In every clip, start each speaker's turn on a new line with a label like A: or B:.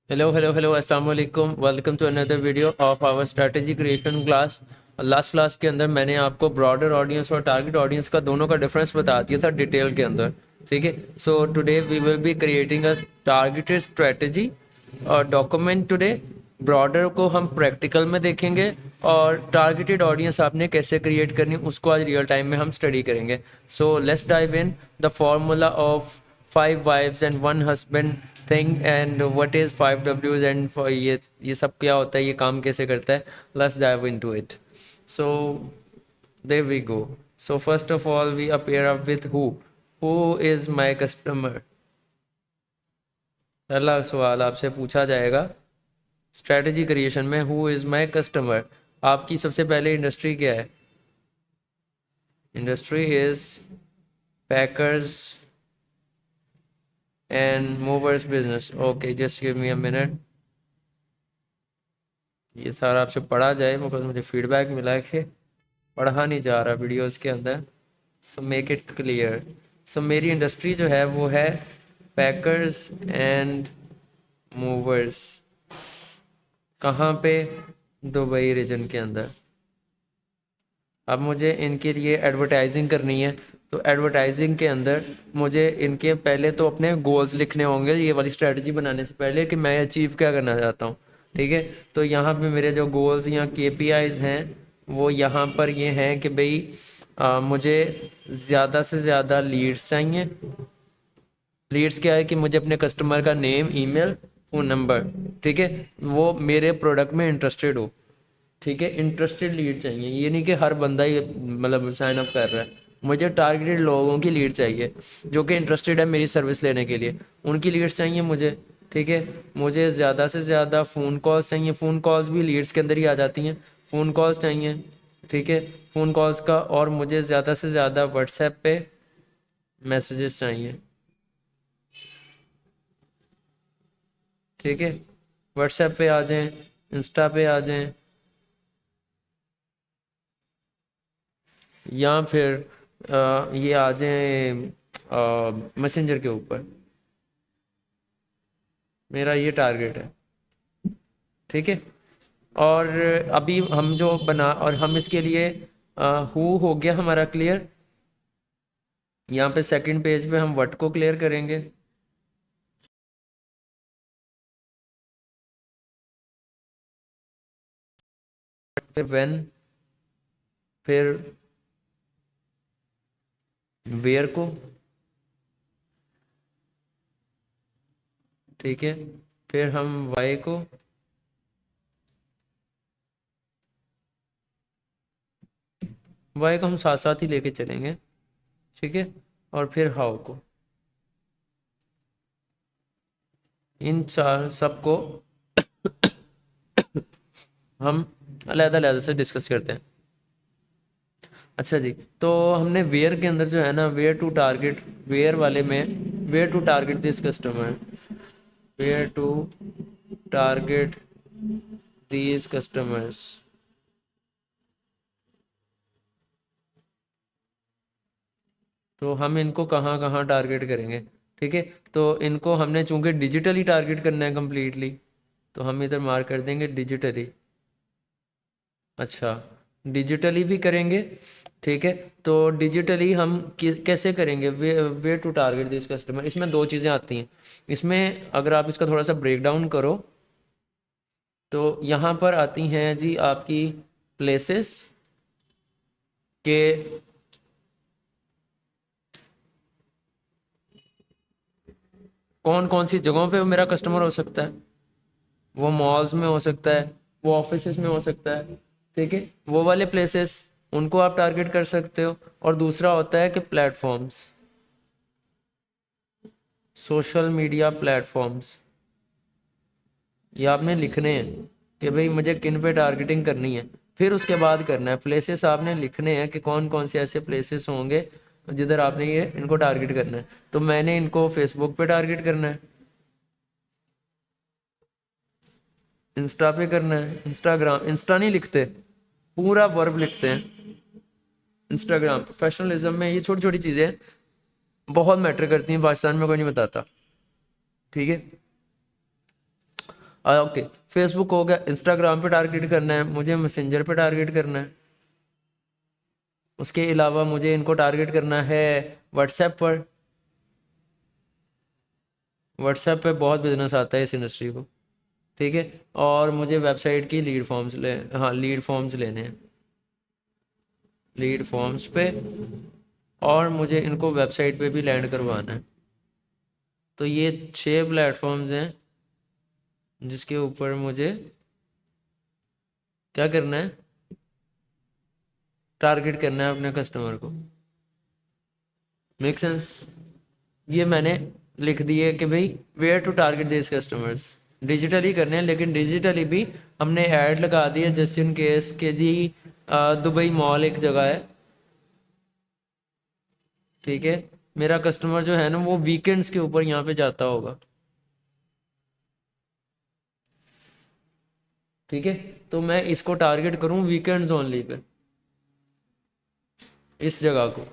A: Hello अस्सलाम वालेकुम। Welcome to another video of our strategy creation class. Last class के अंदर मैंने आपको ब्रॉडर ऑडियंस और टारगेट ऑडियंस का दोनों का डिफरेंस बता दिया था डिटेल के अंदर। ठीक है, so today we will be creating a targeted strategy और डॉक्यूमेंट टुडे। ब्रॉडर को हम प्रैक्टिकल में देखेंगे और टारगेटेड ऑडियंस आपने कैसे क्रिएट करनी उसको आज रियल टाइम में हम स्टडी करेंगे। So let's dive in the formula of 5 wives and 1 husband thing and what is 5 Ws and ये सब क्या होता है, ये काम कैसे करता है। Let's dive into it. So there we go. So first of all we appear up with who is my customer. पहला सवाल आपसे पूछा जाएगा स्ट्रेटजी क्रिएशन में, हु इज माय कस्टमर। आपकी सबसे पहले इंडस्ट्री क्या है? Industry is packers and movers business. Okay, just give me a minute. ये सारा आपसे पढ़ा जाए बिकॉज मुझे फीडबैक मिला है कि पढ़ा नहीं जा रहा वीडियोस के अंदर। So make it clear. So मेरी इंडस्ट्री जो है वो है पैकर्स एंड मूवर्स। कहाँ पे? दुबई रीजन के अंदर। अब मुझे इनके लिए एडवर्टाइजिंग करनी है, तो एडवर्टाइजिंग के अंदर मुझे इनके पहले तो अपने गोल्स लिखने होंगे ये वाली स्ट्रेटजी बनाने से पहले कि मैं अचीव क्या करना चाहता हूँ। ठीक है, तो यहाँ पे मेरे जो गोल्स या केपीआईज हैं वो यहाँ पर ये हैं कि भाई मुझे ज़्यादा से ज़्यादा लीड्स चाहिए। लीड्स क्या है कि मुझे अपने कस्टमर का नेम, ईमेल, फ़ोन नंबर, ठीक है, वो मेरे प्रोडक्ट में इंटरेस्टेड हो। ठीक है, इंटरेस्टेड लीड चाहिए, ये नहीं कि हर बंदा ही मतलब साइन अप कर रहा है। मुझे टारगेटेड लोगों की लीड चाहिए जो कि इंटरेस्टेड है मेरी सर्विस लेने के लिए, उनकी लीड्स चाहिए मुझे। ठीक है, मुझे ज़्यादा से ज़्यादा फ़ोन कॉल्स चाहिए, फ़ोन कॉल्स भी लीड्स के अंदर ही आ जाती हैं। फ़ोन कॉल्स चाहिए, ठीक है, फ़ोन कॉल्स का। और मुझे ज़्यादा से ज़्यादा व्हाट्सएप पे मैसेजेस चाहिए। ठीक है, व्हाट्सएप पे आ जाएं, इंस्टा पे आ जाएं, या फिर ये आ जाएं मैसेंजर के ऊपर। मेरा ये टारगेट है। ठीक है, और अभी हम जो बना और हम इसके लिए हु हो गया हमारा क्लियर। यहाँ पे सेकंड पेज पे हम व्हाट को क्लियर करेंगे। फिर व्हेन, फिर वेयर को। ठीक है, फिर हम वाई को, वाई को हम साथ साथ ही लेके चलेंगे। ठीक है, और फिर हाउ को। इन चार सबको हम अलग-अलग से डिस्कस करते हैं। अच्छा जी, तो हमने वेयर के अंदर जो है ना, वेयर टू टारगेट, वेयर वाले में where to target this customer, where to target these customers. तो हम इनको कहाँ कहाँ टारगेट करेंगे? ठीक है, तो इनको हमने चूंकि डिजिटली टारगेट करना है कम्प्लीटली, तो हम इधर मार्क कर देंगे डिजिटली। अच्छा, डिजिटली भी करेंगे। ठीक है, तो डिजिटली हम कैसे करेंगे? Way to target this customer, इसमें दो चीज़ें आती हैं। इसमें अगर आप इसका थोड़ा सा ब्रेक डाउन करो तो यहाँ पर आती हैं जी आपकी प्लेसेस के, कौन कौन सी जगहों पे मेरा कस्टमर हो सकता है। वो मॉल्स में हो सकता है, वो ऑफिसेस में हो सकता है। ठीक है, वो वाले प्लेसेस उनको आप टारगेट कर सकते हो। और दूसरा होता है कि प्लेटफॉर्म्स, सोशल मीडिया प्लेटफॉर्म्स, ये आपने लिखने हैं कि भाई मुझे किन पे टारगेटिंग करनी है। फिर उसके बाद करना है प्लेसेस, आपने लिखने हैं कि कौन कौन से ऐसे प्लेसेस होंगे जिधर आपने ये इनको टारगेट करना है। तो मैंने इनको फेसबुक पे टारगेट करना है, इंस्टा पे करना है, इंस्टाग्राम, इंस्टा नहीं लिखते, पूरा वर्ब लिखते हैं इंस्टाग्राम। प्रोफेशनलिज्म में ये छोटी छोटी चीज़ें बहुत मैटर करती हैं, पाकिस्तान में कोई नहीं बताता। ठीक है, ओके, फेसबुक हो गया, इंस्टाग्राम पे टारगेट करना है मुझे, मैसेंजर पे टारगेट करना है, उसके अलावा मुझे इनको टारगेट करना है व्हाट्सएप पर। व्हाट्सएप पे बहुत बिजनेस आता है इस इंडस्ट्री को, ठीक है। और मुझे वेबसाइट की लीड फॉर्म्स ले, हाँ लीड फॉर्म्स लेने हैं, लीड फॉर्म्स पे, और मुझे इनको वेबसाइट पे भी लैंड करवाना है। तो ये 6 प्लेटफॉर्म्स हैं जिसके ऊपर मुझे क्या करना है, टारगेट करना है अपने कस्टमर को। Make sense? ये मैंने लिख दिए कि भाई where to target this customers, digitally करने हैं, लेकिन डिजिटली भी हमने ऐड लगा दी है जस्ट इन केस के जी दुबई मॉल एक जगह है, ठीक है। मेरा कस्टमर जो है ना वो वीकेंड्स के ऊपर यहाँ पे जाता होगा, ठीक है। तो मैं इसको टारगेट करूँ वीकेंड्स ओनली पे, इस जगह को,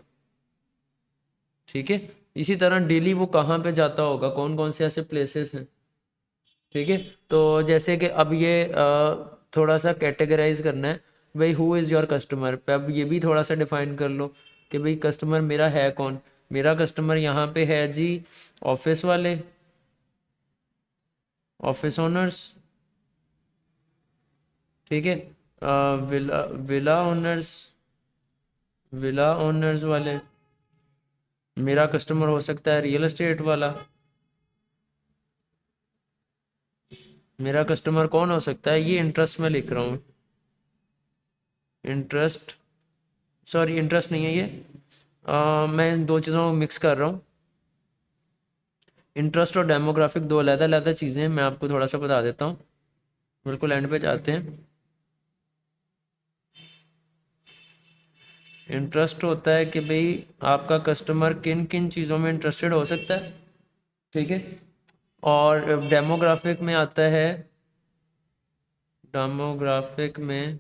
A: ठीक है। इसी तरह डेली वो कहाँ पे जाता होगा, कौन कौन से ऐसे प्लेसेस हैं, ठीक है। तो जैसे कि अब ये थोड़ा सा कैटेगराइज करना है, भाई हु इज़ योर कस्टमर पे अब ये भी थोड़ा सा डिफाइन कर लो कि भाई कस्टमर मेरा है कौन। मेरा कस्टमर यहाँ पे है जी ऑफिस वाले, ऑफिस ओनर्स, ठीक है। Villa villa owners, villa owners वाले। मेरा कस्टमर हो सकता है रियल एस्टेट वाला। मेरा कस्टमर कौन हो सकता है, ये इंटरेस्ट में लिख रहा हूँ, इंटरेस्ट, सॉरी इंटरेस्ट नहीं है ये, मैं इन दो चीज़ों को मिक्स कर रहा हूँ। इंटरेस्ट और डेमोग्राफिक दो अलग अलग चीज़ें हैं, मैं आपको थोड़ा सा बता देता हूँ, बिल्कुल एंड पे जाते हैं। इंटरेस्ट होता है कि भाई आपका कस्टमर किन किन चीज़ों में इंटरेस्टेड हो सकता है, ठीक है। और डेमोग्राफिक में आता है, डेमोग्राफिक में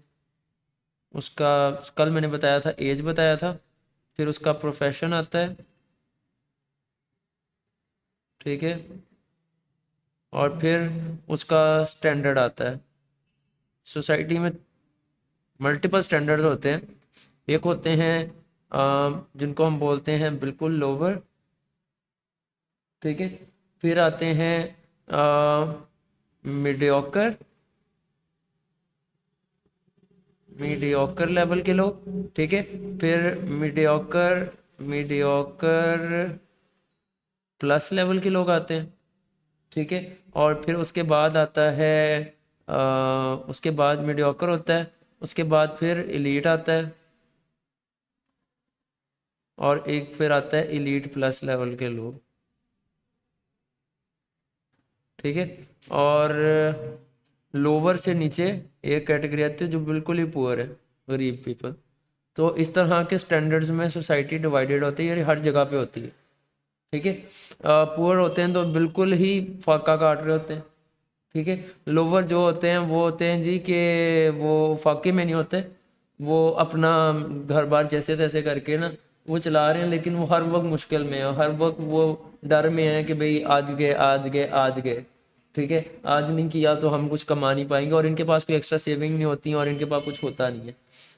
A: उसका कल मैंने बताया था एज बताया था, फिर उसका प्रोफेशन आता है, ठीक है। और फिर उसका स्टैंडर्ड आता है। सोसाइटी में मल्टीपल स्टैंडर्ड होते हैं, एक होते हैं जिनको हम बोलते हैं बिल्कुल लोअर, ठीक है। फिर आते हैं मीडियोकर, मीडियोकर लेवल के लोग, ठीक है। फिर मीडियोकर, मीडियोकर प्लस लेवल के लोग आते हैं, ठीक है। और फिर उसके बाद आता है उसके बाद मीडियोकर होता है, उसके बाद फिर एलीट आता है, और एक फिर आता है एलीट प्लस लेवल के लोग, ठीक है। और लोअर से नीचे एक कैटेगरी आती है जो बिल्कुल ही पुअर है, गरीब पीपल। तो इस तरह के स्टैंडर्ड्स में सोसाइटी डिवाइडेड होती है, ये हर जगह पे होती है, ठीक है। पुअर होते हैं तो बिल्कुल ही फाका काट रहे होते हैं, ठीक है। लोअर जो होते हैं वो होते हैं जी कि वो फाके में नहीं होते, वो अपना घर बार जैसे तैसे करके ना वो चला रहे हैं, लेकिन वो हर वक्त मुश्किल में है, हर वक्त वो डर में है कि भाई आज गए आज गए आज गए, ठीक है। आज नहीं किया तो हम कुछ कमा नहीं पाएंगे, और इनके पास कोई एक्स्ट्रा सेविंग नहीं होती है, और इनके पास कुछ होता नहीं है,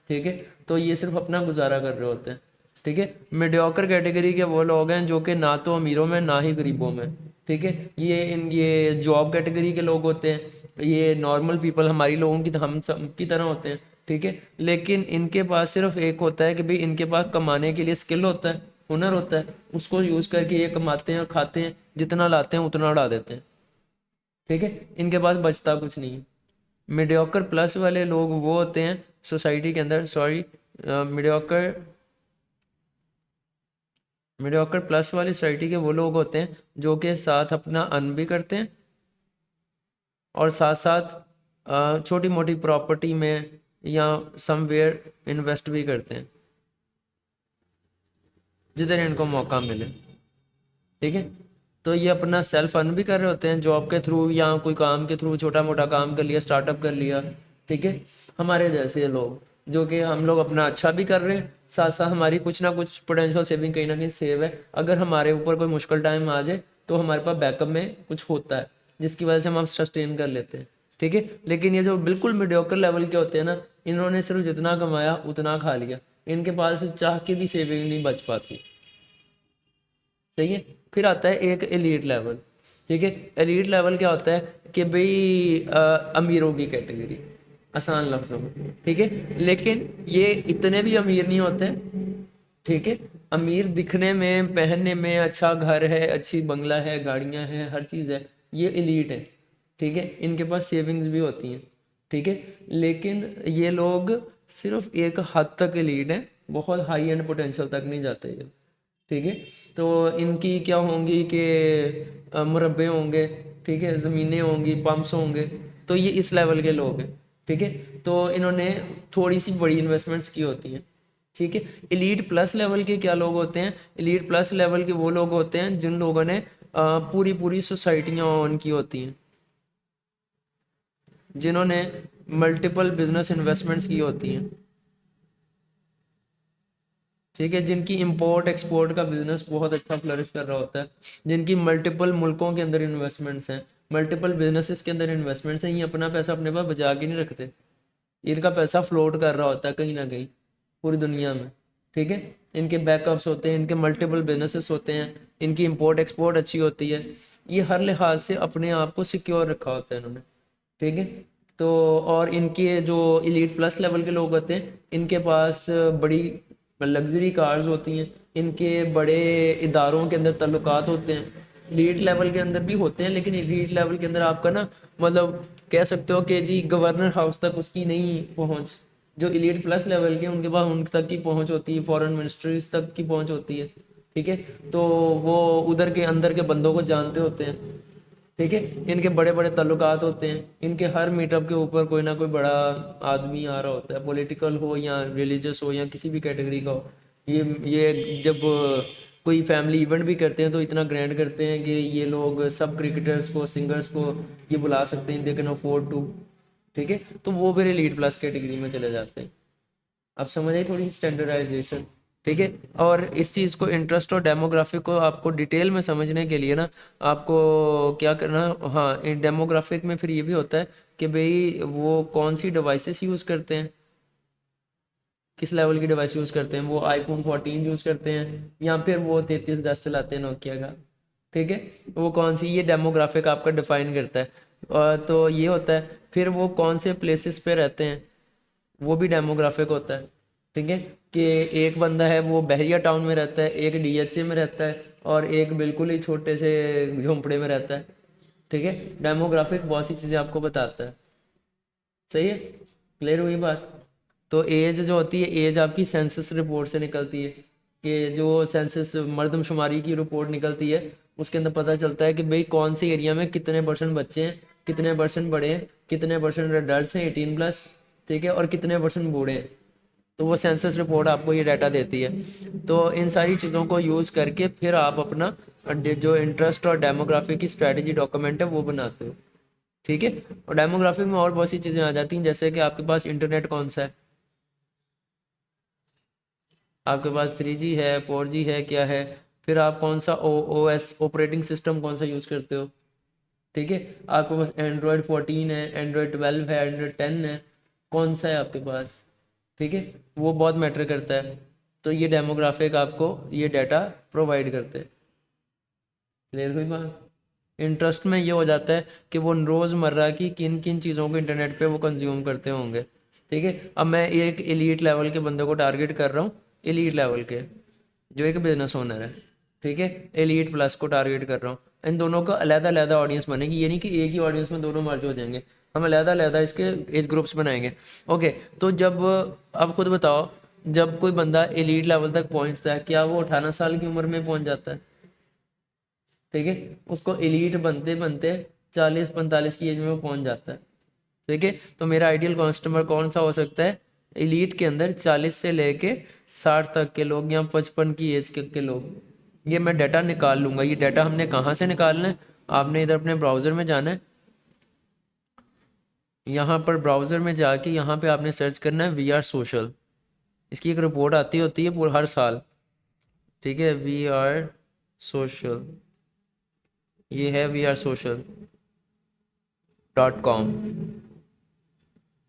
A: ठीक है। तो ये सिर्फ अपना गुजारा कर रहे होते हैं, ठीक है। मीडियोकर कैटेगरी के वो लोग हैं जो कि ना तो अमीरों में ना ही गरीबों में, ठीक है। ये जॉब कैटेगरी के लोग होते हैं, ये नॉर्मल पीपल हमारी लोगों की हम सब की तरह होते हैं, ठीक है। लेकिन इनके पास सिर्फ एक होता है कि भाई इनके पास कमाने के लिए स्किल होता है, हुनर होता है, उसको यूज़ करके ये कमाते हैं और खाते हैं, जितना लाते हैं उतना उड़ा देते हैं, ठीक है। इनके पास बचता कुछ नहीं है। मीडियोकर प्लस वाले लोग वो होते हैं सोसाइटी के अंदर, सॉरी मीडियोकर, मीडियोकर प्लस वाली सोसाइटी के वो लोग होते हैं जो के साथ अपना अर्न भी करते हैं, और साथ साथ छोटी मोटी प्रॉपर्टी में या समवेयर इन्वेस्ट भी करते हैं जिधर इनको मौका मिले, ठीक है। तो ये अपना सेल्फ अर्न भी कर रहे होते हैं जॉब के थ्रू या कोई काम के थ्रू, छोटा मोटा काम कर लिया, स्टार्टअप कर लिया, ठीक है। हमारे जैसे लोग जो कि हम लोग अपना अच्छा भी कर रहे हैं, साथ साथ हमारी कुछ ना कुछ पोटेंशियल सेविंग कहीं ना कहीं सेव है, अगर हमारे ऊपर कोई मुश्किल टाइम आ जाए तो हमारे पास बैकअप में कुछ होता है, जिसकी वजह से हम सस्टेन कर लेते हैं, ठीक है। लेकिन ये जो बिल्कुल मीडियोकर लेवल के होते हैं ना, इन्होंने सिर्फ जितना कमाया उतना खा लिया, इनके पास चाह के भी सेविंग नहीं बच पाती, सही है। फिर आता है एक एलीट लेवल, ठीक है। एलीट लेवल क्या होता है कि भाई अमीरों की कैटेगरी, आसान लफ्ज़ों में, ठीक है। लेकिन ये इतने भी अमीर नहीं होते, ठीक है। अमीर दिखने में, पहनने में, अच्छा घर है, अच्छी बंगला है, गाड़ियां हैं, हर चीज़ है, ये एलीट है, ठीक है। इनके पास सेविंग्स भी होती हैं, ठीक है। लेकिन ये लोग सिर्फ एक हद तक एलीट हैं, बहुत हाई एंड पोटेंशियल तक नहीं जाते ये, ठीक है। तो इनकी क्या होंगी कि मुरब्बे होंगे, ठीक है, ज़मीनें होंगी, पंप्स होंगे, तो ये इस लेवल के लोग हैं, ठीक है। तो इन्होंने थोड़ी सी बड़ी इन्वेस्टमेंट्स की होती हैं, ठीक है। एलीट प्लस लेवल के क्या लोग होते हैं, एलीट प्लस लेवल के वो लोग होते हैं जिन लोगों ने पूरी पूरी सोसाइटियाँ ऑन की होती हैं, जिन्होंने मल्टीपल बिजनेस इन्वेस्टमेंट्स की होती हैं, ठीक है। जिनकी इंपोर्ट एक्सपोर्ट का बिजनेस बहुत अच्छा फ्लरिश कर रहा होता है, जिनकी मल्टीपल मुल्कों के अंदर इन्वेस्टमेंट्स हैं, मल्टीपल बिजनेसेस के अंदर इन्वेस्टमेंट्स हैं, ये अपना पैसा अपने पास बचा के नहीं रखते, इनका पैसा फ्लोट कर रहा होता है कहीं ना कहीं पूरी दुनिया में, ठीक है। इनके बैकअप्स होते हैं, इनके मल्टीपल बिजनेसेस होते हैं, इनकी इंपोर्ट एक्सपोर्ट अच्छी होती है, ये हर लिहाज से अपने आप को सिक्योर रखा होता है इन्होंने, ठीक है। तो और इनके जो एलीट प्लस लेवल के लोग होते हैं, इनके पास बड़ी लग्जरी कार्स होती हैं, इनके बड़े इदारों के अंदर ताल्लुकात होते हैं, एलीट लेवल के अंदर भी होते हैं, लेकिन एलीट लेवल के अंदर आपका ना, मतलब कह सकते हो कि जी गवर्नर हाउस तक उसकी नहीं पहुंच, जो एलीट प्लस लेवल के उनके पास उन तक की पहुंच होती है, फॉरेन मिनिस्ट्रीज तक की पहुंच होती है, ठीक है। तो वो उधर के अंदर के बंदों को जानते होते हैं, ठीक है। इनके बड़े बड़े ताल्लुकात होते हैं, इनके हर मीटअप के ऊपर कोई ना कोई बड़ा आदमी आ रहा होता है, पॉलिटिकल हो या रिलीजियस हो या किसी भी कैटेगरी का हो। ये जब कोई फैमिली इवेंट भी करते हैं तो इतना ग्रैंड करते हैं कि ये लोग सब क्रिकेटर्स को, सिंगर्स को ये बुला सकते हैं, दे कैन अफोर्ड टू, ठीक है। तो वो फिर एलीट प्लस कैटेगरी में चले जाते हैं। आप समझ आई थोड़ी सी स्टैंडर्डाइजेशन, ठीक है। और इस चीज़ को, इंटरेस्ट और डेमोग्राफिक को आपको डिटेल में समझने के लिए ना, आपको क्या करना, हाँ, डेमोग्राफिक में फिर ये भी होता है कि भाई वो कौन सी डिवाइसेस यूज़ करते हैं, किस लेवल की डिवाइस यूज़ करते हैं, वो आईफोन 14 यूज़ करते हैं या फिर वो 3310 चलाते हैं नोकिया का, ठीक है। वो कौन सी, ये डेमोग्राफिक आपका डिफाइन करता है। तो ये होता है, फिर वो कौन से प्लेसेस पे रहते हैं, वो भी डेमोग्राफिक होता है, ठीक है। कि एक बंदा है वो बहरिया टाउन में रहता है, एक डीएचए में रहता है, और एक बिल्कुल ही छोटे से झोंपड़े में रहता है, ठीक है। डेमोग्राफिक बहुत सी चीज़ें आपको बताता है, सही है, क्लियर हुई बात। तो एज जो होती है, एज आपकी सेंसस रिपोर्ट से निकलती है, कि जो सेंसस मर्दमशुमारी की रिपोर्ट निकलती है, उसके अंदर पता चलता है कि भाई कौन से एरिया में कितने परसेंट बच्चे हैं, कितने परसेंट बड़े हैं, कितने परसेंट अडल्ट हैं 18+, ठीक है, और कितने परसेंट बूढ़े हैं। तो वो सेंसस रिपोर्ट आपको ये डाटा देती है। तो इन सारी चीज़ों को यूज़ करके फिर आप अपना जो इंटरेस्ट और डेमोग्राफी की स्ट्रेटजी डॉक्यूमेंट है वो बनाते हो, ठीक है। और डेमोग्राफी में और बहुत सी चीज़ें आ जाती हैं, जैसे कि आपके पास इंटरनेट कौन सा है, आपके पास 3G है, 4G है, क्या है। फिर आप कौन सा OS ऑपरेटिंग सिस्टम कौन सा यूज़ करते हो, ठीक है। आपके पास एंड्रॉयड 14 है, एंड्रॉयड 12 है, एंड्रॉयड 10 है, कौन सा है आपके पास, ठीक है। वो बहुत मैटर करता है। तो ये डेमोग्राफिक आपको ये डाटा प्रोवाइड करते हैं, क्लियर हुई बात। इंटरेस्ट में ये हो जाता है कि वो रोज़मर्रा की किन किन चीज़ों को इंटरनेट पे वो कंज्यूम करते होंगे, ठीक है। अब मैं एक एलीट लेवल के बंदे को टारगेट कर रहा हूँ, एलीट लेवल के, जो एक बिजनेस ओनर है, ठीक है। एलीट प्लस को टारगेट कर रहा हूँ। इन दोनों का अलग-अलग ऑडियंस बनेगी, ये नहीं कि एक ही ऑडियंस में दोनों मर्ज हो जाएंगे, हम अलग-अलग इसके एज ग्रुप्स बनाएंगे, ओके। तो जब, अब खुद बताओ, जब कोई बंदा एलीट लेवल तक पहुँचता है, क्या वो 18 साल की उम्र में पहुँच जाता है, ठीक है। उसको एलीट बनते बनते 40-45 की एज में वो पहुंच जाता है, ठीक है। तो मेरा आइडियल कस्टमर कौन सा हो सकता है, एलीट के अंदर 40 से लेके 60 तक के लोग या 55 की एज के लोग। ये मैं डाटा निकाल लूँगा। ये डाटा हमने कहाँ से निकालना है, आपने इधर अपने ब्राउज़र में जाना है, यहाँ पर ब्राउज़र में जाके यहाँ पे आपने सर्च करना है वी आर सोशल। इसकी एक रिपोर्ट आती होती है पूरा हर साल, ठीक है। वी आर सोशल, ये है वी आर सोशल, .com।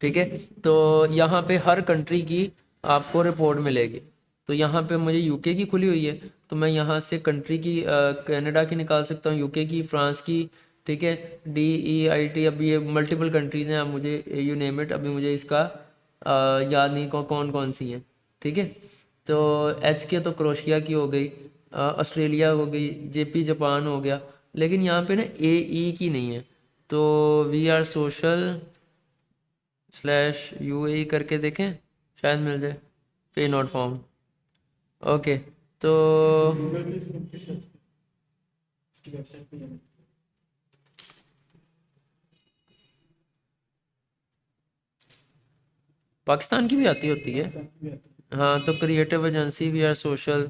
A: ठीक है, तो यहाँ पे हर कंट्री की आपको रिपोर्ट मिलेगी। तो यहाँ पे मुझे यूके की खुली हुई है, तो मैं यहाँ से कंट्री की कनाडा की निकाल सकता हूँ, यूके की, फ्रांस की। ठीक है, DEIT, अभी ये मल्टीपल कंट्रीज़ हैं, अब मुझे यू नेम इट, अभी मुझे इसका याद नहीं कौन कौन सी हैं। ठीक है, तो एच के तो क्रोशिया की हो गई, ऑस्ट्रेलिया हो गई, JP जापान हो गया, लेकिन यहाँ पे ना AE की नहीं है। तो वी आर सोशल /UAE करके देखें, शायद मिल जाए। पे नॉट फाउंड। ओके, तो
B: गूगल पे सिंपली सर्च करें, उसकी वेबसाइट पे जाना।
A: पाकिस्तान की भी आती होती है।
B: पाकिस्तान की भी आती है।
A: हाँ, तो creative agency we are social,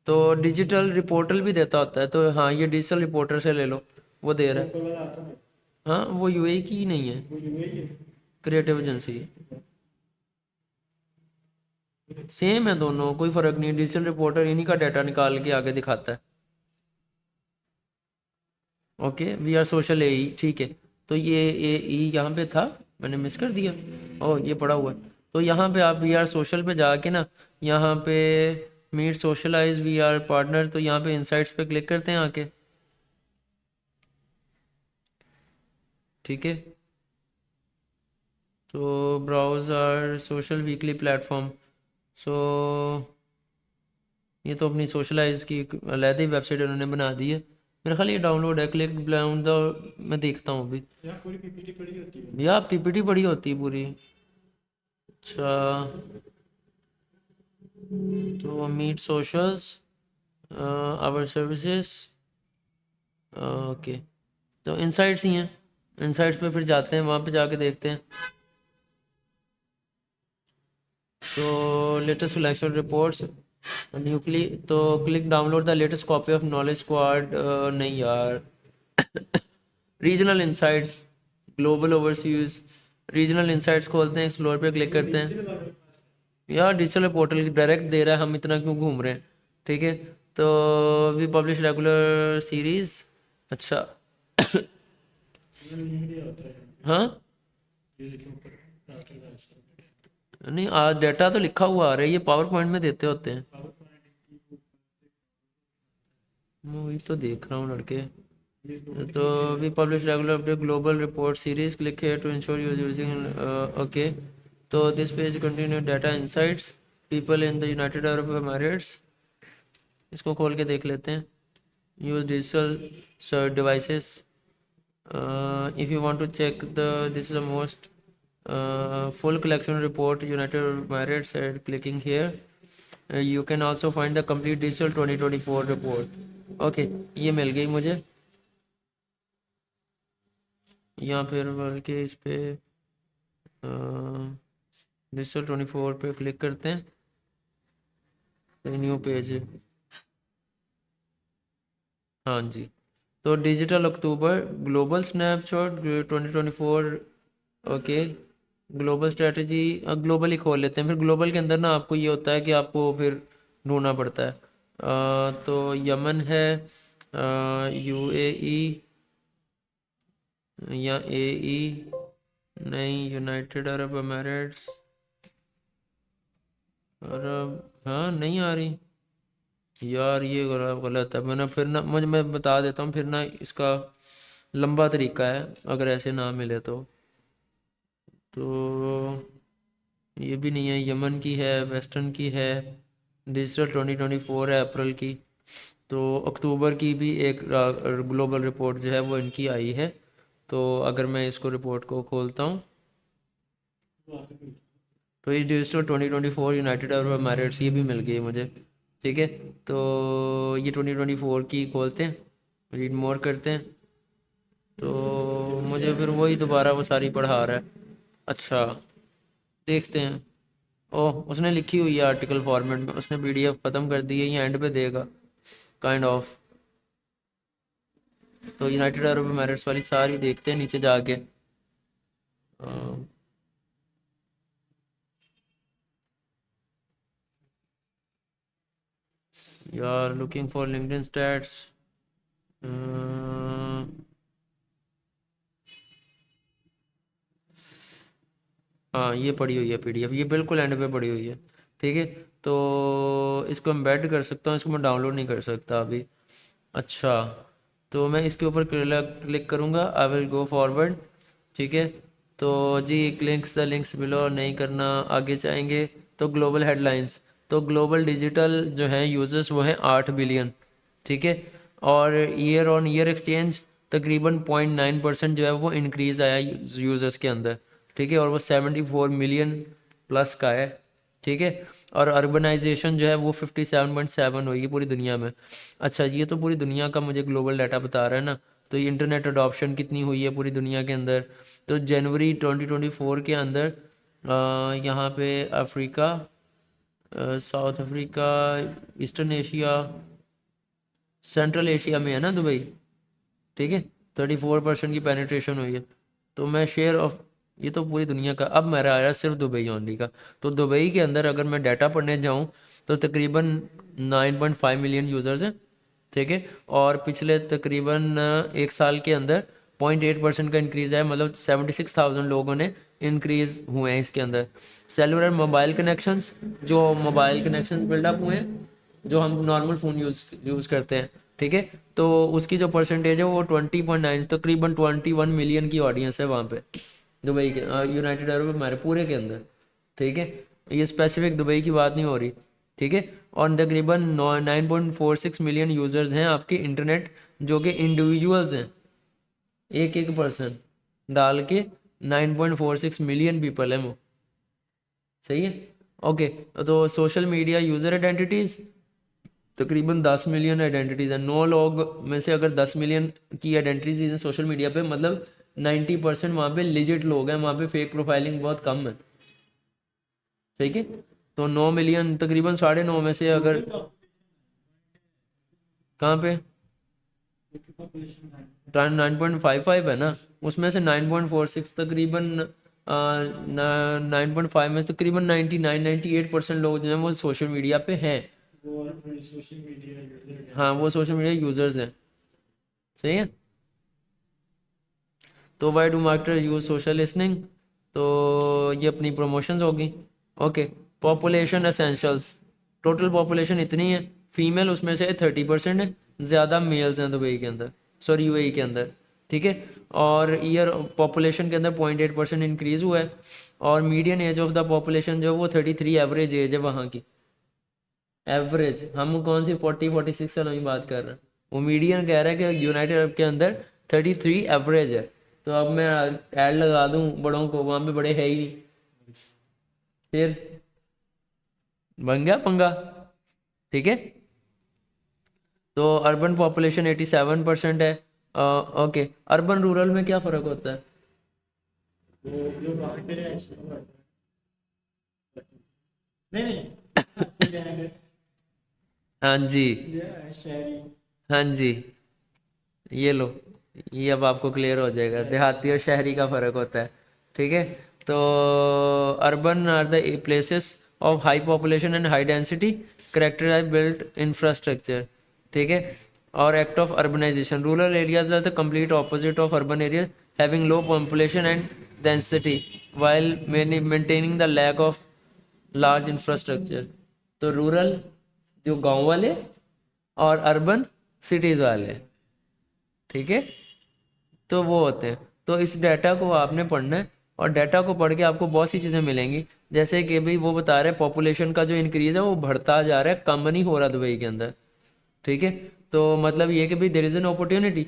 A: तो डिजिटल रिपोर्टर भी देता होता है। तो हाँ, ये डिजिटल रिपोर्टर से ले लो, वो दे रहा है।
B: लोकल वाला आता है,
A: हाँ, वो UAE की ही नहीं है,
B: वो यूएई है।
A: Creative agency. सेम है दोनों, कोई फ़र्क नहीं। डिजिटल रिपोर्टर इन्हीं का डाटा निकाल के आगे दिखाता है। Okay, we are social AE, ठीक है। तो ये AE यहाँ पे था, मैंने मिस कर दिया। ओह, ये पड़ा हुआ है। तो यहाँ पे आप वी आर सोशल पे जाके ना, यहाँ पे meet socialize we are partner, तो यहाँ पे इंसाइट्स पे क्लिक करते हैं आके। ठीक है, तो browse our social weekly platform. So ये तो अपनी सोशलाइज की अलग ही वेबसाइट उन्होंने बना दी है। मेरा ख्याल ये डाउनलोड है, क्लिक ब्लाउंड द, मैं देखता हूँ अभी।
B: यहाँ पूरी पीपीटी पड़ी होती है।
A: या PPT बड़ी होती है पूरी। अच्छा, तो meet socials, our services, okay. तो इनसाइट्स ही हैं, इनसाइट्स पे फिर जाते हैं, वहाँ पे जाके देखते हैं। तो लेटेस्ट सिलेक्शन रिपोर्ट्स, न्यूक्ली, तो click download the latest copy of knowledge squad, नहीं यार। Regional insights, global overseas, regional insights खोलते हैं, एक्सप्लोर पे क्लिक करते हैं। यार डिजिटल पोर्टल डायरेक्ट दे रहा है, हम इतना क्यों घूम रहे हैं। ठीक है, तो वी पब्लिश रेगुलर सीरीज। अच्छा।
B: ये होता है,
A: हाँ,
B: ये लिखे ऊपर राष्ट्रीय राष्ट्र
A: नहीं डाटा तो लिखा हुआ आ रहा है, ये पावर पॉइंट में देते होते हैं।
B: पावर पॉइंट
A: मूवी तो देख रहा हूँ लड़के।
B: ये दो
A: तो we publish regular update global report series, click here to ensure you're using, okay. तो this page continue data insights, people in the United Arab Emirates, इसको खोल के देख लेते हैं। Use digital search devices, if you want to check this is the most full collection report United Arab Emirates, and clicking here you can also find the complete digital 2024 report। Okay, ये मिल गई मुझे। यहाँ फिर बल्कि इस पे digital 24 पे click करते हैं, न्यू पेज। हाँ जी, तो digital October global snapshot 2024। Okay, global strategy, global ही खोल लेते हैं। फिर ग्लोबल के अंदर ना आपको ये होता है कि आपको फिर ढूंढना पड़ता है। तो यमन है, UAE या AE, नहीं, यूनाइटेड अरब एमिरेट्स, अरब, हाँ नहीं आ रही यार, ये गलत है। मैंने फिर ना, मुझे, मैं बता देता हूँ फिर ना, इसका लंबा तरीका है अगर ऐसे ना मिले तो ये भी नहीं है, यमन की है, वेस्टर्न की है, डिजिटल 2024 है अप्रैल की। तो अक्टूबर की भी एक ग्लोबल रिपोर्ट जो है वो इनकी आई है। तो अगर मैं इसको रिपोर्ट को खोलता हूँ, तो ये डिजिटल 2024 यूनाइटेड अरब एमिरेट्स, ये भी मिल गई मुझे। ठीक है, तो ये 2024 की खोलते हैं, रीड मोर करते हैं, तो मुझे फिर वही दोबारा वो सारी पढ़ा रहा है। अच्छा, देखते हैं। ओह, उसने लिखी हुई है आर्टिकल फॉर्मेट में, उसने PDF ख़त्म कर दी है, ये एंड पे देगा काइंड ऑफ। तो यूनाइटेड अरब एमिरेट्स वाली सारी देखते हैं नीचे जाके। यार लुकिंग फॉर लिंक्डइन स्टैट्स, हाँ ये पड़ी हुई है पीडीएफ, ये बिल्कुल एंड पे पड़ी हुई है। ठीक है, तो इसको एम्बेड कर सकता हूँ, इसको मैं डाउनलोड नहीं कर सकता अभी। अच्छा, तो मैं इसके ऊपर क्लिक करूँगा, आई विल गो फॉरवर्ड। ठीक है, तो जी क्लिक्स द लिंक्स बिलो नहीं करना, आगे जाएंगे तो ग्लोबल हेडलाइंस। तो ग्लोबल डिजिटल जो है यूज़र्स वो हैं 8 बिलियन। ठीक है, और ईयर ऑन ईयर एक्सचेंज तकरीबन 0.9% जो है वो इंक्रीज़ आया यूज़र्स के अंदर। ठीक है, और वो 74 मिलियन प्लस का है। ठीक है, और अर्बनाइजेशन जो है वो 57.7 हुई है पूरी दुनिया में। अच्छा, ये तो पूरी दुनिया का मुझे ग्लोबल डाटा बता रहा है ना। तो ये इंटरनेट अडॉप्शन कितनी हुई है पूरी दुनिया के अंदर। तो जनवरी 2024 के अंदर यहाँ पे Africa, south Africa, eastern Asia, central Asia में है ना दुबई। ठीक है, 34% की पेनिट्रेशन हुई है। तो मैं शेयर ऑफ, ये तो पूरी दुनिया का, अब मेरा आया सिर्फ दुबई ओनली का। तो दुबई के अंदर अगर मैं डाटा पढ़ने जाऊँ तो तकरीबन 9.5 मिलियन यूज़र्स हैं। ठीक है, और पिछले तकरीबन 1 साल के अंदर 0.8% का इंक्रीज़ है, मतलब 76,000 लोगों ने इंक्रीज़ हुए हैं इसके अंदर। सेलुलर मोबाइल कनेक्शंस, जो मोबाइल कनेक्शंस बिल्डअप हुए हैं जो हम नॉर्मल फ़ोन यूज़ करते हैं। ठीक है, तो उसकी जो परसेंटेज है वो 20.9, तकरीबन 21 मिलियन की ऑडियंस है वहाँ पे दुबई के, यूनाइटेड अरब हमारे पूरे के अंदर। ठीक है, ये स्पेसिफिक दुबई की बात नहीं हो रही। ठीक है, और तकरीबन 9.46 मिलियन यूज़र्स हैं आपके इंटरनेट, जो कि इंडिविजुअल्स हैं, एक एक पर्सन डाल के 9.46 मिलियन पीपल है वो। सही है, ओके। तो सोशल मीडिया यूज़र आइडेंटिटीज़ तकरीबन 10 मिलियन आइडेंटिटीज़ हैं। 9 लोग में से अगर 10 मिलियन की आइडेंटिटीज़ हैं सोशल मीडिया पे, मतलब 90% वहाँ पे लिजिट लोग हैं, वहाँ पे फेक प्रोफाइलिंग बहुत कम है। ठीक है, तो 9 मिलियन तकरीबन 9.5 में से अगर, कहाँ पे
B: पॉपुलेशन
A: 9.55 है ना, उसमें से 9.46 तकरीबन 9.5 में तकरीबन 98% लोग जो हैं वो सोशल मीडिया पे हैं।
B: वो सोशल मीडिया यूजर
A: हाँ, वो सोशल मीडिया यूज़र्स हैं। सही है, तो why do marketer use social listening, तो ये अपनी प्रमोशंस होगी। Okay, population essentials, total population इतनी है, फीमेल उसमें से 30% है, ज़्यादा मेल्स हैं दुबई के अंदर, सॉरी यूएई के अंदर। ठीक है, और ईयर पॉपुलेशन के अंदर 0.8% इंक्रीज़ हुआ है, और median age of the population जो है वो 33 एवरेज एज है वहाँ की। एवरेज, हम कौन सी 40-46 सालों की बात कर रहे हैं, वो मीडियन कह रहा है कि यूनाइटेड अरब के अंदर 33 एवरेज है। तो अब मैं ऐड लगा दूं बड़ों को, वहाँ पे बड़े है ही नहीं, फिर बन गया पंगा। ठीक है, तो अर्बन पॉपुलेशन 87% है। ओके, अर्बन रूरल में क्या फ़र्क होता है?
B: वो जो बाहर के नहीं नहीं
A: हाँ जी,
B: शहरी
A: हाँ जी, ये लो, ये अब आपको क्लियर हो जाएगा, देहाती और शहरी का फ़र्क होता है। ठीक है, तो urban are the places of high population and high density characterize built infrastructure. ठीक है, और act of urbanization, rural areas are the complete opposite of urban area having low population and density while maintaining the lack of large infrastructure. तो rural जो गांव वाले, और urban cities वाले। ठीक है, तो वो होते हैं। तो इस डाटा को आपने पढ़ना है, और डाटा को पढ़ के आपको बहुत सी चीज़ें मिलेंगी, जैसे कि भाई वो बता रहे हैं पॉपुलेशन का जो इंक्रीज़ है वो बढ़ता जा रहा है, कम नहीं हो रहा दुबई के अंदर। ठीक है, तो मतलब ये कि भाई देयर इज़ एन अपॉर्चुनिटी।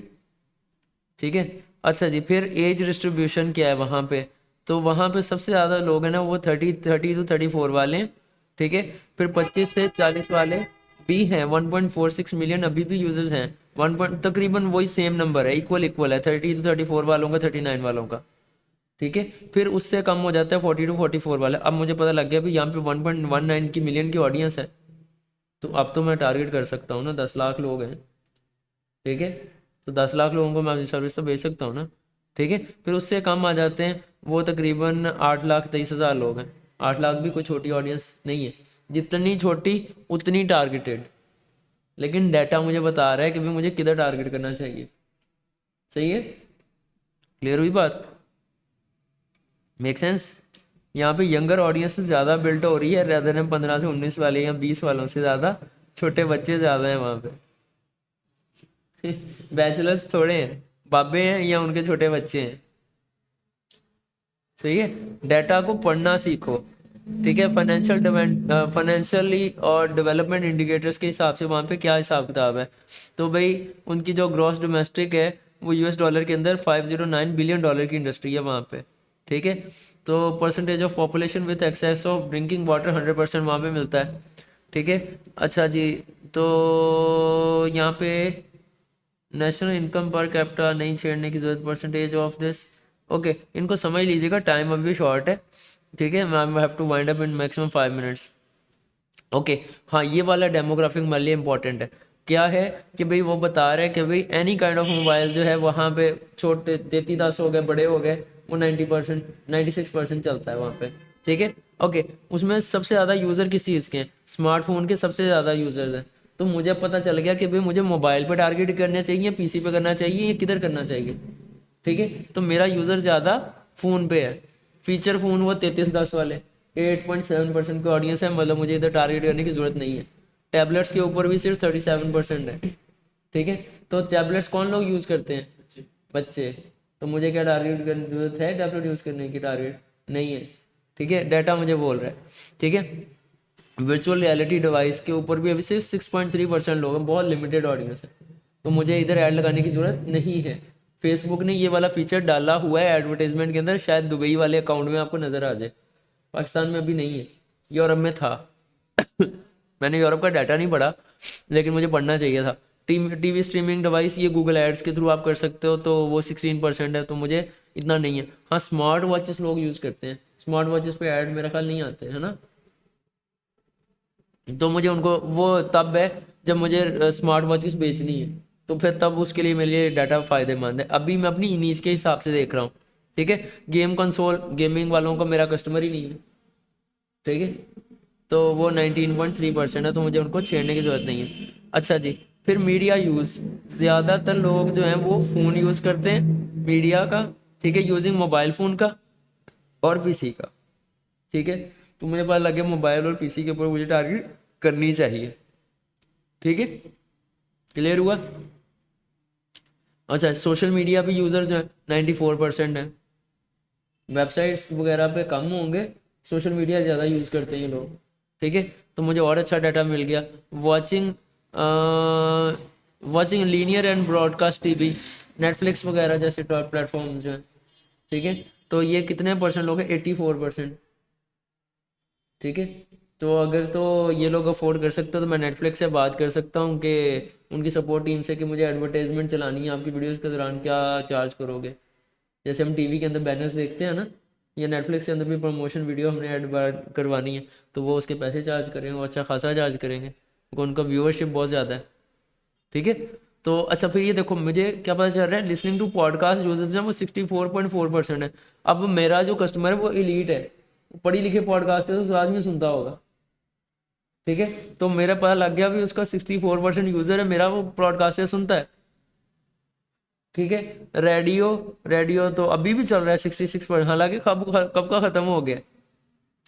A: ठीक है, अच्छा जी, फिर एज डिस्ट्रीब्यूशन क्या है वहाँ पे? तो वहाँ पे सबसे ज़्यादा लोग हैं ना वो 30 to 34 वाले हैं। ठीक है, फिर 25 से 40 वाले भी हैं, 1.46 मिलियन अभी भी यूजर्स हैं। तकरीबन वही सेम नंबर है, इक्वल इक्वल है 30 to 34 वालों का, 39 वालों का। ठीक है, फिर उससे कम हो जाता है 40 to 44 वाला। अब मुझे पता लग गया भी यहाँ पे 1.19 की मिलियन की ऑडियंस है, तो अब तो मैं टारगेट कर सकता हूँ ना, 10 लाख लोग हैं। ठीक है, तो 10 लाख लोगों को मैं अपनी सर्विस तो भेज सकता हूँ ना। ठीक है, फिर उससे कम आ जाते हैं, वो तकरीबन 8,23,000 लोग हैं। 8 लाख भी कोई छोटी ऑडियंस नहीं है, जितनी छोटी उतनी टारगेटेड। लेकिन डाटा मुझे बता रहा है कि भाई मुझे किधर टारगेट करना चाहिए। सही है, क्लियर हुई बात? Make sense? यहाँ पे यंगर ऑडियंस ज़्यादा बिल्ट हो रही है रेदर देन 15 से 19 वाले या 20 वालों से ज़्यादा छोटे बच्चे ज़्यादा हैं वहाँ पे। बैचलर्स थोड़े हैं, बाबे हैं या उनके छोटे बच्चे हैं। सही है, डाटा को पढ़ना सीखो। ठीक है, फाइनेंशियली और डेवलपमेंट इंडिकेटर्स के हिसाब से वहाँ पे क्या हिसाब किताब है। तो भाई उनकी जो ग्रॉस डोमेस्टिक है वो यूएस डॉलर के अंदर 509 बिलियन डॉलर की इंडस्ट्री है वहाँ पे। ठीक है, तो percentage of population with access of drinking water 100% वहाँ पे मिलता है। ठीक है, अच्छा जी, तो यहाँ पे नेशनल इनकम पर कैपिटा नहीं छेड़ने की जरूरत, परसेंटेज ऑफ दिस। ओके, इनको समझ लीजिएगा, टाइम अभी भी शॉर्ट है। ठीक है, I have to wind up in maximum 5 minutes. Okay, हाँ ये वाला डेमोग्राफिक हमारे लिए इंपॉर्टेंट है। क्या है कि भाई वो बता रहे हैं कि भाई एनी काइंड ऑफ मोबाइल जो है वहाँ पे छोटे 33 हो गए, बड़े हो गए, वो 90% 96% चलता है वहाँ पे। ठीक है, ओके, उसमें सबसे ज़्यादा यूज़र किस चीज़ के हैं, स्मार्टफोन के सबसे ज़्यादा यूज़र्स हैं। तो मुझे पता चल गया कि भाई मुझे मोबाइल पे टारगेट करना चाहिए, पीसी पे करना चाहिए, या किधर करना चाहिए। ठीक है, तो मेरा यूज़र ज़्यादा फ़ोन पे है। फीचर फ़ोन वो 3310 वाले 8.7% की ऑडियंस है, मतलब मुझे इधर टारगेट करने की ज़रूरत नहीं है। टैबलेट्स के ऊपर भी सिर्फ 37% है। ठीक है, तो टैबलेट्स कौन लोग यूज़ करते हैं, बच्चे। तो मुझे क्या टारगेट करने की ज़रूरत है, टैबलेट यूज़ करने की टारगेट नहीं है। ठीक है, डाटा मुझे बोल रहा है। ठीक है, वर्चुअल रियलिटी डिवाइस के ऊपर भी अभी सिर्फ 6.3% लोग हैं, बहुत लिमिटेड ऑडियंस है। तो मुझे इधर ऐड लगाने की ज़रूरत नहीं है। फेसबुक ने ये वाला फीचर डाला हुआ है एडवर्टाइजमेंट के अंदर, शायद दुबई वाले अकाउंट में आपको नज़र आ जाए, पाकिस्तान में अभी नहीं है, यूरोप में था। मैंने यूरोप का डाटा नहीं पढ़ा, लेकिन मुझे पढ़ना चाहिए था। टीवी स्ट्रीमिंग डिवाइस ये गूगल एड्स के थ्रू आप कर सकते हो, तो वो 16% है, तो मुझे इतना नहीं है। हाँ, स्मार्ट वॉचेस लोग यूज़ करते हैं, स्मार्ट वॉचेस पे ऐड मेरा ख्याल नहीं आते है ना। तो मुझे उनको वो तब है जब मुझे स्मार्ट वॉचेस बेचनी है, तो फिर तब उसके लिए मेरे लिए डाटा फ़ायदेमंद है। अभी मैं अपनी नीज के हिसाब से देख रहा हूँ। ठीक है, गेम कंसोल गेमिंग वालों का मेरा कस्टमर ही नहीं है। ठीक है, तो वो 19.3% है, तो मुझे उनको छेड़ने की ज़रूरत नहीं है। अच्छा जी, फिर मीडिया यूज़, ज़्यादातर लोग जो हैं वो फ़ोन यूज़ करते हैं मीडिया का। ठीक है, यूजिंग मोबाइल फ़ोन का और पीसी का। ठीक है, तो मुझे पता लग गया मोबाइल और पीसी के ऊपर मुझे टारगेट करनी चाहिए। ठीक है, क्लियर हुआ। अच्छा, सोशल मीडिया पे यूज़र जो है 94% है। वेबसाइट्स वगैरह पे कम होंगे, सोशल मीडिया ज़्यादा यूज़ करते हैं लोग। ठीक है, तो मुझे और अच्छा डाटा मिल गया। Watching watching linear and broadcast TV, Netflix वगैरह जैसे टॉप प्लेटफॉर्म जो हैं। ठीक है, तो ये कितने परसेंट लोग हैं, 84%। ठीक है, तो अगर तो ये लोग अफोर्ड कर सकते हो तो मैं नेटफ्लिक्स से बात कर सकता हूँ कि उनकी सपोर्ट टीम से कि मुझे एडवर्टाइजमेंट चलानी है आपकी वीडियोस के दौरान, क्या चार्ज करोगे। जैसे हम टीवी के अंदर बैनर्स देखते हैं ना, या नेटफ्लिक्स के अंदर भी प्रमोशन वीडियो हमने ऐड करवानी है, तो वो उसके पैसे चार्ज करेंगे, वो अच्छा खासा चार्ज करेंगे क्योंकि उनका व्यूअरशिप बहुत ज़्यादा है। ठीक है, तो अच्छा फिर ये देखो मुझे क्या पता चल रहा है, लिसनिंग टू पॉडकास्ट यूजर्स जो है वो 64.4% है। अब मेरा जो कस्टमर है वो एलीट है, पढ़ी लिखे पॉडकास्ट है तो स्वाद में सुनता होगा। ठीक है, तो मेरा पता लग गया भी उसका 64% यूजर है मेरा, वो पॉडकास्ट से सुनता है। ठीक है, रेडियो, रेडियो तो अभी भी चल रहा है 66%, हालांकि कब कब का ख़त्म हो गया।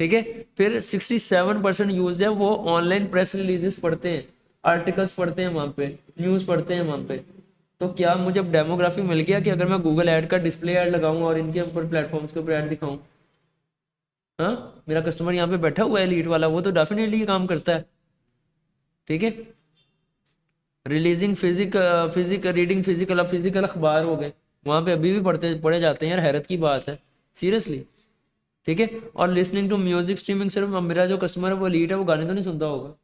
A: ठीक है, फिर 67% यूज है वो ऑनलाइन प्रेस रिलीजेस पढ़ते हैं, आर्टिकल्स पढ़ते हैं वहाँ पे, न्यूज़ पढ़ते हैं वहाँ पे। तो क्या मुझे अब डेमोग्राफी मिल गया कि अगर मैं गूगल ऐड का डिस्प्ले ऐड लगाऊं और इनके ऊपर प्लेटफॉर्म्स के ऊपर ऐड दिखाऊं। हाँ, मेरा कस्टमर यहाँ पे बैठा हुआ है लीड वाला, वो तो डेफिनेटली ये काम करता है। ठीक है, रिलीजिंग रीडिंग फिजिकल, अब फिजिकल अखबार हो गए, वहाँ पे अभी भी पढ़े जाते हैं यार, हैरत की बात है सीरियसली। ठीक है, और लिसनिंग टू म्यूजिक स्ट्रीमिंग, सिर्फ अब मेरा जो कस्टमर है वो लीड है, वो गाने तो नहीं सुनता होगा।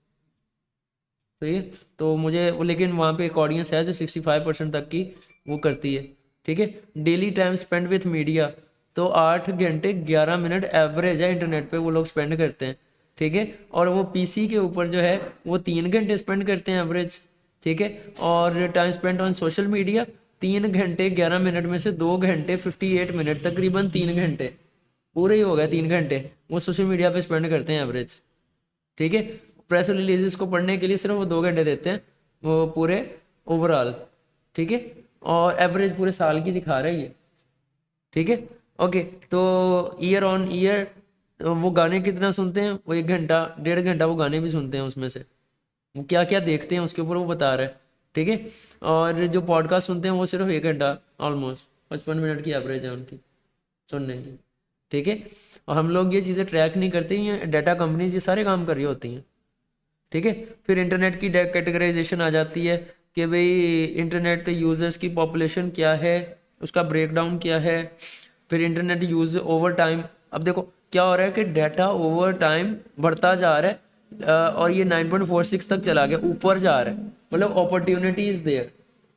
A: सही है, तो मुझे वो, लेकिन वहाँ पे एक ऑडियंस है जो 65% तक की वो करती है। ठीक है, daily time spend with media, तो 8 घंटे 11 मिनट एवरेज है इंटरनेट पे वो लोग स्पेंड करते हैं। ठीक है, और वो पीसी के ऊपर जो है वो 3 घंटे स्पेंड करते हैं एवरेज। ठीक है, और time spend on social media 3 घंटे 11 मिनट में से 2 घंटे 58 मिनट, तकरीबन 3 घंटे पूरे ही हो गए, 3 घंटे वो सोशल मीडिया पे स्पेंड करते हैं एवरेज। ठीक है, प्रेस रिलीजेस को पढ़ने के लिए सिर्फ वो 2 घंटे देते हैं वो पूरे ओवरऑल। ठीक है, और एवरेज पूरे साल की दिखा रहा है ये। ठीक है, ओके, तो ईयर ऑन ईयर वो गाने कितना सुनते हैं, वो 1 घंटा 1.5 घंटा वो गाने भी सुनते हैं, उसमें से वो क्या क्या देखते हैं उसके ऊपर वो बता रहा है, ठीक है। और जो पॉडकास्ट सुनते हैं वो सिर्फ 1 घंटा, ऑलमोस्ट 55 मिनट की एवरेज है उनकी सुनने की, ठीक है। और हम लोग ये चीज़ें ट्रैक नहीं करते, ये डाटा कंपनीज ये सारे काम कर रही होती हैं, ठीक है। फिर इंटरनेट की कैटेगराइजेशन आ जाती है कि भाई इंटरनेट यूजर्स की पॉपुलेशन क्या है, उसका ब्रेकडाउन क्या है। फिर इंटरनेट यूज ओवर टाइम, अब देखो क्या हो रहा है कि डाटा ओवर टाइम बढ़ता जा रहा है, और ये 9.46 तक चला गया, ऊपर जा रहा है, मतलब अपॉर्चुनिटी इज देयर।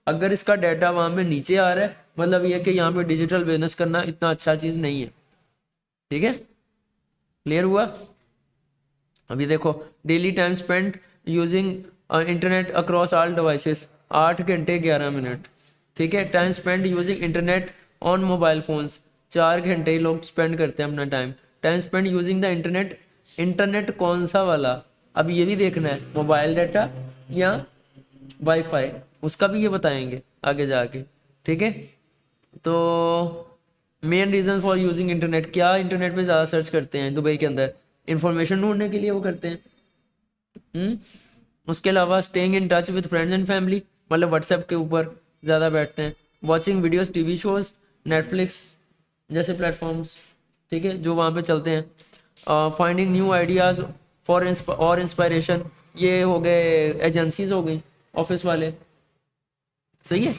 A: अगर इसका डाटा वहाँ पे नीचे आ रहा है, मतलब ये कि यहाँ पे डिजिटल बिजनेस करना इतना अच्छा चीज़ नहीं है, ठीक है। क्लियर हुआ। अभी देखो daily time spend using internet across all devices 8 घंटे 11 मिनट, ठीक है। Time spend using internet on mobile phones 4 घंटे ही लोग स्पेंड करते हैं अपना time. Time spend using the internet, internet कौन सा वाला, अब ये भी देखना है, मोबाइल डाटा या वाईफाई, उसका भी ये बताएंगे आगे जाके, ठीक है। तो main reason for using internet, क्या इंटरनेट पे ज़्यादा सर्च करते हैं दुबई के अंदर, इंफॉर्मेशन ढूंढने के लिए वो करते हैं। उसके अलावा staying in touch with friends and family, मतलब व्हाट्सएप के ऊपर ज़्यादा बैठते हैं। Watching videos, TV shows, Netflix जैसे प्लेटफॉर्म्स, ठीक है, जो वहाँ पे चलते हैं। फाइंडिंग न्यू आइडियाज़ फॉर और इंस्पायरेशन, ये हो गए एजेंसीज हो गई, ऑफिस वाले, सही है।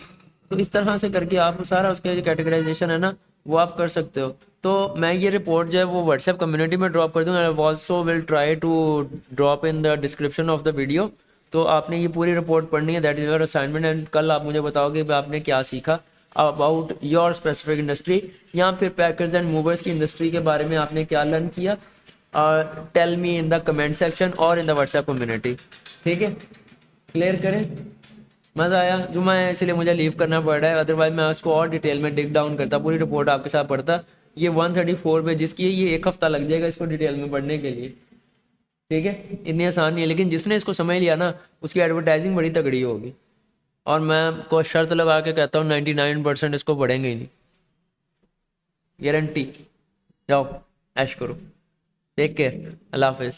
A: तो इस तरह से करके आप सारा उसका जो कैटेगराइजेशन है ना वो आप कर सकते हो। तो मैं ये रिपोर्ट जो है वो व्हाट्सएप कम्युनिटी में ड्रॉप कर दूँगा, I also will try to drop in the description of the video. तो आपने ये पूरी रिपोर्ट पढ़नी है, that is your assignment, and कल आप मुझे बताओगे कि आपने क्या सीखा अबाउट योर स्पेसिफिक इंडस्ट्री, या फिर पैकर्स एंड मूवर्स की इंडस्ट्री के बारे में आपने क्या लर्न किया। Tell me in the comment section और इन द व्हाट्सएप कम्युनिटी, ठीक है। क्लियर करें, मज़ा आया। जुमा है इसलिए मुझे लीव करना पड़ रहा है, अदरवाइज मैं उसको और डिटेल में डिग डाउन करता, पूरी रिपोर्ट आपके साथ पढ़ता। ये 134 पेजेस की है, ये 1 हफ्ता लग जाएगा इसको डिटेल में पढ़ने के लिए, ठीक है। इतनी आसान नहीं है, लेकिन जिसने इसको समझ लिया ना उसकी एडवर्टाइजिंग बड़ी तगड़ी होगी। और मैं को शर्त लगा के कहता हूँ 99% इसको पढ़ेंगे ही नहीं, गारंटी। जाओ ऐश करो, टेक केयर, अल्लाह हाफिज़।